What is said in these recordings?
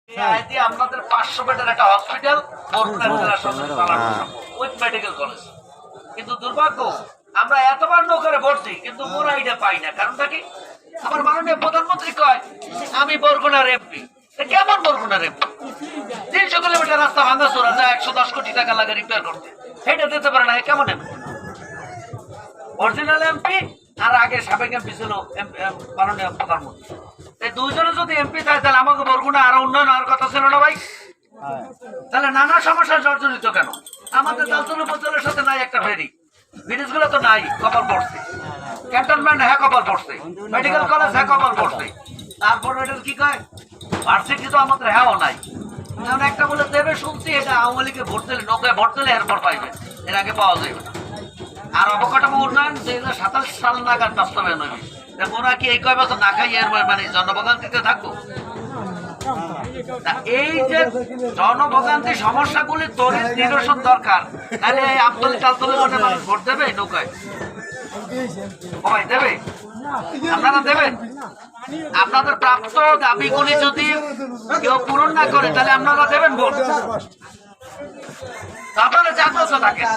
আপনাদের 500 বেডের একটা হসপিটাল বরগুনা জেলা সদর চালানো উইথ মেডিকেল কলেজ, কিন্তু দুর্ভাগ্য আমরা এতবার নৌকারে ভোট দিই কিন্তু মোরা এটা পাই না। কারণটা কি? আমার মাননীয় প্রধানমন্ত্রী কয় আমি বরগুনার এমপি। কেমন বরগুনার এমপি? 300 কিলোমিটার রাস্তা ভাঙা চোরা যায়, 110 কোটি টাকা লাগে রিপেয়ার করতে, সেটা দিতে পারে না। কেমন এমপি? অরিজিনাল এমপি আর আগে সাবেক এমপি ছিল মাননীয় প্রধানমন্ত্রী। এই দুইজনে যদি এমপি থাকে তাহলে আমাকে বরগুনা আরো উন্নয়ন হওয়ার কথা ছিল না ভাই? তাহলে নানা সমস্যা জর্জরিত কেন? আমাদের দালতলী উপজেলার সাথে নাই একটা ফেরি, ব্রিজ গুলো তো নাই, কপাল পড়ছে। ক্যান্টনমেন্ট হ্যাঁ কপাল পড়ছে, মেডিকেল কলেজ হ্যাঁ কপাল পড়ছে, তারপরে এটা কি কয় ভার্সিটি তো আমাদের হ্যাঁও নাই। কারণ একটা বলে দেবে শুনছি, এটা আওয়ামী লীগে ভোট দিলে, নৌকায় ভোট দিলে এরপর পাইবে, এর আগে পাওয়া যাবে না। আর অবকাঠামো উন্নয়ন 2027 সাল নাগাদ বাস্তবায়ন হবে। ওরা কি এই কয় বছর না খাই এর মানে জনভোগান্তিতে থাকবো? এই যে জনভোগান্তি সমস্যাগুলি তরিত নিরসন দরকার, তাহলে এই আমতলী টালতলী মনে মানুষ ভোট দেবে নৌকায়? সবাই দেবে? আপনারা দেবেন? আপনাদের প্রাপ্ত দাবিগুলি যদি কেউ পূরণ না করে তাহলে আপনারা দেবেন ভোট? আপনারা জাগ্রত থাকেন।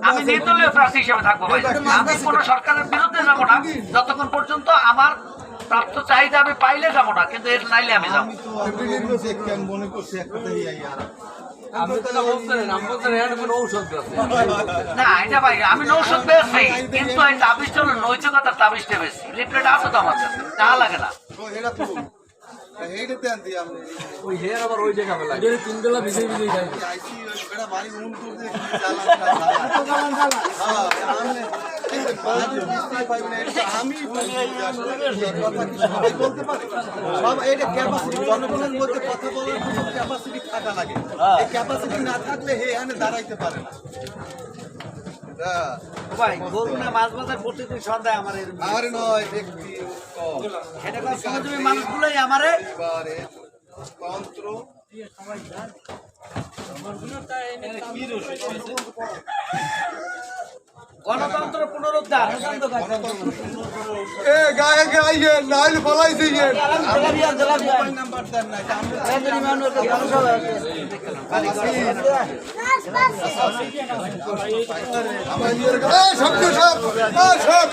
আমি নির্দলীয় প্রার্থী হিসেবে থাকবো ভাই, আমি কোন সরকারের বিরুদ্ধে যাবো না যতক্ষণ পর্যন্ত আমার প্রাপ্ত চাহিদা আমি পাইলে যাবো না, কিন্তু এর নাইলে আমি যাবো না। এটা ভাই আমি ঔষধ পেয়েছি, কিন্তু এই তাবিজটা হলো নৈতিকতার তাবিজটা বেশি। লিফলেট আছে তো আমার কাছে, তা লাগে না। জনগণের মধ্যে কথা বলার ক্যাপাসিটি থাকা লাগে, ক্যাপাসিটি না থাকলে হে এখানে দাঁড়াইতে পারে না। ভাই বরগুনা মাছ বাজার প্রতিদিন সন্ধ্যায় আমার নয় ব্যক্তি মানুষগুলোই আমারে তন্ত্র গণতন্ত্র পুনরুদ্ধার গায়ে গাইয়ে নাইল ফলাই দিয়ে নাম্বার দেন না। সব